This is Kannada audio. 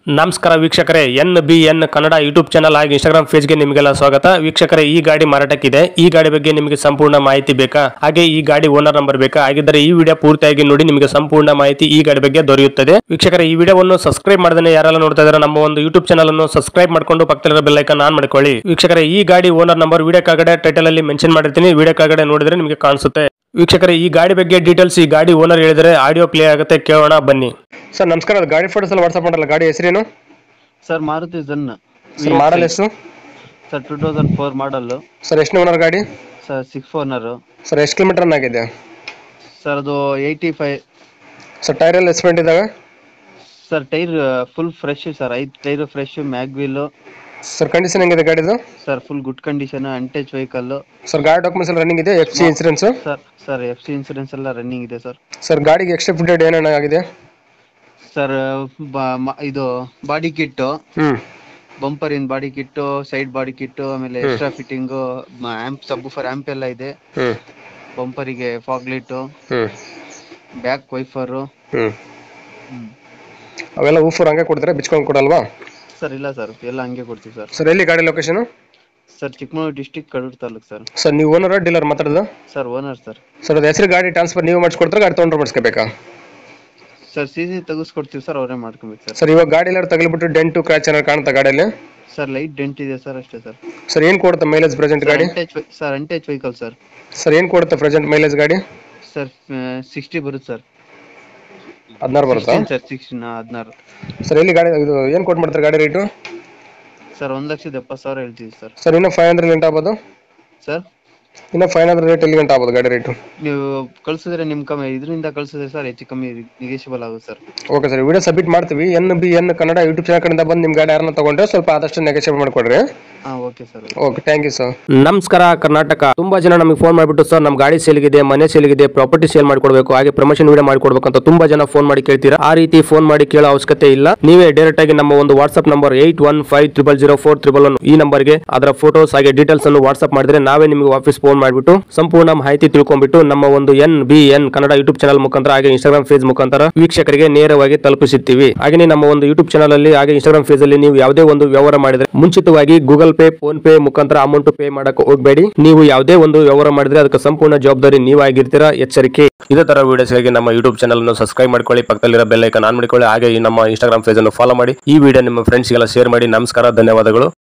ನಮಸ್ಕಾರ ವೀಕ್ಷಕರೇ, NBN ಕನ್ನಡ ಯೂಟ್ಯೂಬ್ ಚಾನಲ್ ಹಾಗೂ ಇನ್ಸ್ಟಾಗ್ರಾಮ್ ಪೇಜ್ ಗೆ ನಿಮಗೆಲ್ಲ ಸ್ವಾಗತ. ವೀಕ್ಷಕರೇ, ಈ ಗಾಡಿ ಮಾರಾಟಕ್ಕಿದೆ. ಈ ಗಾಡಿ ಬಗ್ಗೆ ನಿಮಗೆ ಸಂಪೂರ್ಣ ಮಾಹಿತಿ ಬೇಕಾ? ಹಾಗೆ ಈ ಗಾಡಿ ಓನರ್ ನಂಬರ್ ಬೇಕಾ? ಹಾಗಿದ್ದರೆ ಈ ವಿಡಿಯೋ ಪೂರ್ತಿಯಾಗಿ ನೋಡಿ, ನಿಮಗೆ ಸಂಪೂರ್ಣ ಮಾಹಿತಿ ಈ ಗಾಡಿ ಬಗ್ಗೆ ದೊರೆಯುತ್ತದೆ. ವೀಕ್ಷಕರೇ, ಈ ವಿಡಿಯೋವನ್ನು ಸಬ್ಸ್ಕ್ರೈಬ್ ಮಾಡದೇ ಯಾರೆಲ್ಲ ನೋಡ್ತಾ ಇದ್ದಾರೆ ನಮ್ಮ ಒಂದು ಯೂಟ್ಯೂಬ್ ಚಾನಲ್ ಅನ್ನು ಸಬ್ಸ್ಕ್ರೈಬ್ ಮಾಡ್ಕೊಂಡು ಪಕ್ಕದಲ್ಲಿರೋ ಬೆಲ್ ಐಕಾನ್ ಆನ್ ಮಾಡ್ಕೊಳ್ಳಿ. ವೀಕ್ಷಕರೇ, ಈ ಗಾಡಿ ಓನರ್ ನಂಬರ್ ವಿಡಿಯೋ ಕೆಳಗಡೆ ಟೈಟಲ್ ಅಲ್ಲಿ ಮೆನ್ಷನ್ ಮಾಡಿರ್ತೀನಿ, ವಿಡಿಯೋ ಕೆಳಗಡೆ ನೋಡಿದ್ರೆ ನಿಮಗೆ ಕಾಣಿಸುತ್ತೆ. ವೀಕ್ಷಕರೇ, ಈ ಗಾಡಿ ಬಗ್ಗೆ ಡೀಟೇಲ್ಸ್ ಈ ಗಾಡಿ ಓನರ್ ಹೇಳಿದರೆ ಆಡಿಯೋ ಪ್ಲೇ ಆಗುತ್ತೆ, ಕೇಳೋಣ ಬನ್ನಿ. ಸರ್ ನಮಸ್ಕಾರ, ಅದು ಗಾಡಿ ಫೋಟೋಸ್ ಎಲ್ಲ ವಾಟ್ಸ್ಆಪ್ ಮಾಡಲ್ಲ. ಗಾಡಿ ಹೆಸರೇನು ಸರ್? ಮಾರುತಿ ಜನ್ ಸರ್. ಮಾಡಲ್ ಎಷ್ಟು ಸರ್? 2004 model sir. ಎಷ್ಟು ಓನರ್ ಗಾಡಿ ಸರ್? 6 owner sir. ಎಷ್ಟು ಕಿಲೋಮೀಟರ್ ರನ್ ಆಗಿದೆ ಸರ್? ಅದು 85 ಸರ್. ಟೈರ್ ಎಲ್ಲ ಎಸ್ಪೆಂಟ್ ಇದಾವೆ sir. Tyre full fresh sir. 5 tyre fresh, mag wheel sir. Condition ಹೆಂಗಿದೆ ಗಾಡಿದು sir? Full good condition, ಅನ್ಟಚ್ vehicle sir. ಗಾಡಿ ಡಾಕ್ಯುಮೆಂಟ್ಸ್ ಎಲ್ಲ ರನ್ನಿಂಗ್ ಇದೆ? FC insurance sir FC insurance ಎಲ್ಲ ರನ್ನಿಂಗ್ ಇದೆ ಸರ್. ಸರ್, ಗಾಡಿಗೆ ಎಕ್ಸ್ಟ್ರಾ ಫಿಟೆಡ್ ಏನೇನು ಆಗಿದೆ ಸರ್? ಇದು body kit, bumper in body kit, side body kit, ಆಮೇಲೆ extra fitting, amp, subwoofer amp ಎಲ್ಲ ಇದೆ. ಬಂಪರಿಗೆ ಫಾಗ್ ಲೈಟ್, ಬ್ಯಾಕ್ ವೈಫರ್. ಅವೆಲ್ಲ ಊಫರ್ ಹಂಗೆ ಕೊಡ್ತಾರೆ, ಬಿಚ್ಕೊಂಡು ಕೊಡಲ್ವಾ ಸರ್? ಇಲ್ಲ ಸರ್, ಎಲ್ಲ ಹಂಗೆ ಕೊಡ್ತೀವಿ ಸರ್. ಸರ್, ಎಲ್ಲಿ ಗಾಡಿ location sir, Chikkamagaluru district, Kadur taluk sir. Sir, ನೀವು ಓನರ್ ಡೀಲರ್ ಮಾತಾಡೋದು? Sir, owner sir. ಸರ್, ಅದು ಹೆಸರು ಗಾಡಿ ಟ್ರಾನ್ಸ್ಫರ್ ನೀವು ಮಾಡಿಸ್ಕೊಡ್ತಾರೆ, ಗಾಡಿ ತೊಗೊಂಡ್ರೆ ಮಾಡಿಸ್ಕೋಬೇಕಾ? ಸರ್, CC ತೆಗಿಸ್ಕೊಡ್ತೀವಿ ಸರ್, ಅವರೇ ಮಾಡ್ಕೊಬೇಕು ಸರ್. ಸರ್, ಇವಾಗ ಗಾಡಿ ಎಲ್ಲ ತಗಲಿಬಿಟ್ಟು ಡೆಂಟು ಕ್ರ್ಯಾಚ್ ಏನಾರು ಕಾಣುತ್ತಾ ಗಾಡಿಯಲ್ಲಿ? ಸರ್, ಲೈಟ್ ಡೆಂಟ್ ಇದೆ ಸರ್, ಅಷ್ಟೇ ಸರ್. ಸರ್, ಏನು ಕೊಡುತ್ತೆ ಮೈಲೇಜ್ ಪ್ರೆಸೆಂಟ್ ಗಾಡಿ? Sir, ಅನ್ಟಚ್ vehicle sir. ಸರ್, ಏನು ಕೊಡುತ್ತೆ ಪ್ರೆಸೆಂಟ್ ಮೈಲೇಜ್ ಗಾಡಿ? ಸರ್, 60 ಬರುತ್ತೆ ಸರ್. 16 ಬರುತ್ತಾ ಸರ್? 16. ಸರ್, ಎಲ್ಲಿ ಗಾಡಿ ಇದು ಏನು ಕೊಟ್ಟು ಮಾಡ್ತಾರೆ ಗಾಡಿ ರೇಟು? ಸರ್, 1,70,000 ಹೇಳ್ತೀವಿ ಸರ್. ಸರ್, ಇನ್ನೂ 500 ಗಂಟೆ ಆಗ್ಬೋದು ಸರ್? ಇನ್ನೂ 500 ರೇಟ್ ಎಲ್ಲಿ ಗಂಟೆ ಆಗ್ಬೋದು ಗಾಡಿ ರೇಟು? ನೀವು ಕಳ್ಸಿದ್ರೆ ನಿಮ್ ಕಮ್ಮಿ, ಇದರಿಂದ ಕಳ್ಸಿದ್ರೆ ಸರ್ ಹೆಚ್ಚು ಕಮ್ಮಿ ನೆಗೋಷಿಯಬಲ್ ಆಗುತ್ತೆ sir. Okay sir, video submit ಮಾಡ್ತೀವಿ. NBN ಕನ್ನಡ ಯೂಟ್ಯೂಬ್ ಚಾನಲ್ ಕಡೆಯಿಂದ ಬಂದು ನಿಮ್ಮ ಗಾಡಿ ಯಾರನ್ನ ತಗೊಂಡ್ರೆ ಸ್ವಲ್ಪ ಆದಷ್ಟು ನೆಗೋಷಿಯೇಟ್ ಮಾಡಿಕೊಡ್ರಿ. Okay sir. Okay, thank you sir. ನಮಸ್ಕಾರ ಕರ್ನಾಟಕ. ತುಂಬಾ ಜನ ನಮಗೆ ಫೋನ್ ಮಾಡಿಬಿಟ್ಟು ಸರ್ ನಮ್ಮ ಗಾಡಿ ಸೇಲ್ಗಿದೆ, ಮನೆ ಸೇಲ್ಗಿದೆ, ಪ್ರಾಪರ್ಟಿ ಸೇಲ್ ಮಾಡ್ಕೊಡ್ಬೇಕು, ಹಾಗೆ ಪ್ರಮೋಷನ್ ವಿಡಿಯೋ ಮಾಡ್ಕೊಡ್ಬೇಕು ಅಂತ ತುಂಬಾ ಜನ ಫೋನ್ ಮಾಡಿ ಕೇಳ್ತೀರಾ. ಆ ರೀತಿ ಫೋನ್ ಮಾಡಿ ಕೇಳೋ ಅವಶ್ಯಕತೆ ಇಲ್ಲ. ನೀವೇ ಡೈರೆಕ್ಟ್ ಆಗಿ ನಮ್ಮ ಒಂದು ವಾಟ್ಸ್ಆಪ್ ನಂಬರ್ 81500411 ಈ ನಂಬರ್ಗೆ ಅದರ ಫೋಟೋಸ್ ಹಾಗೆ ಡೀಟೇಲ್ಸ್ ಅನ್ನು ವಾಟ್ಸ್ಆಪ್ ಮಾಡಿದ್ರೆ ನಾವೇ ನಿಮಗೆ ವಾಪಸ್ ಫೋನ್ ಮಾಡಿಬಿಟ್ಟು ಸಂಪೂರ್ಣ ಮಾಹಿತಿ ತಿಳ್ಕೊಂಡ್ಬಿಟ್ಟು ನಮ್ಮ ಒಂದು NBN ಕನ್ನಡ ಯೂಟ್ಯೂಬ್ ಚಾನಲ್ ಮುಖಾಂತರ ಹಾಗೆ ಇನ್ಸ್ಟಾಗ್ರಾಮ್ ಪೇಜ್ ಮುಖಾಂತರ ವೀಕ್ಷಕರಿಗೆ ನೇರವಾಗಿ ತಲುಪಿಸುತ್ತೀವಿ. ಹಾಗೆ ನಮ್ಮ ಒಂದು ಯೂಟ್ಯೂಬ್ ಚಾನಲ್ ಅಲ್ಲಿ ಹಾಗೆ ಇನ್ಸ್ಟಾಗ್ರಾಮ್ ಪೇಜ್ ಅಲ್ಲಿ ನೀವು ಯಾವುದೇ ಒಂದು ವ್ಯವಹಾರ ಮಾಡಿದ್ರೆ ಮುಂಚಿತವಾಗಿ ಗೂಗಲ್ ಪೇ, ಫೋನ್ ಪೇ ಮುಖಾಂತರ ಅಮೌಂಟ್ ಪೇ ಮಾಡಕ್ಕೆ ಹೋಗಬೇಡಿ. ನೀವು ಯಾವುದೇ ಒಂದು ವ್ಯವಹಾರ ಮಾಡಿದ್ರೆ ಅದಕ್ಕೆ ಸಂಪೂರ್ಣ ಜವಾಬ್ದಾರಿ ನೀವಾಗಿರ್ತೀರಾ, ಎಚ್ಚರಿಕೆ. ಇದೇ ತರ ವಿಡಿಯೋಸ್ಗಾಗಿ ನಮ್ಮ ಯೂಟ್ಯೂಬ್ ಚಾನಲ್ ಅನ್ನು ಸಬ್ಸ್ಕ್ರೈಬ್ ಮಾಡ್ಕೊಳ್ಳಿ, ಪಕ್ಕದಲ್ಲಿರೋ ಬೆಲ್ ಐಕಾನ್ ಆನ್ ಮಾಡಿಕೊಳ್ಳಿ, ಹಾಗೆ ನಮ್ಮ ಇನ್ಸ್ಟಾಗ್ರಾಮ್ ಪೇಜ್ ಅನ್ನು ಫಾಲೋ ಮಾಡಿ. ಈ ವಿಡಿಯೋ ನಿಮ್ಮ ಫ್ರೆಂಡ್ಸ್ಗೆಲ್ಲ ಶೇರ್ ಮಾಡಿ. ನಮಸ್ಕಾರ, ಧನ್ಯವಾದಗಳು.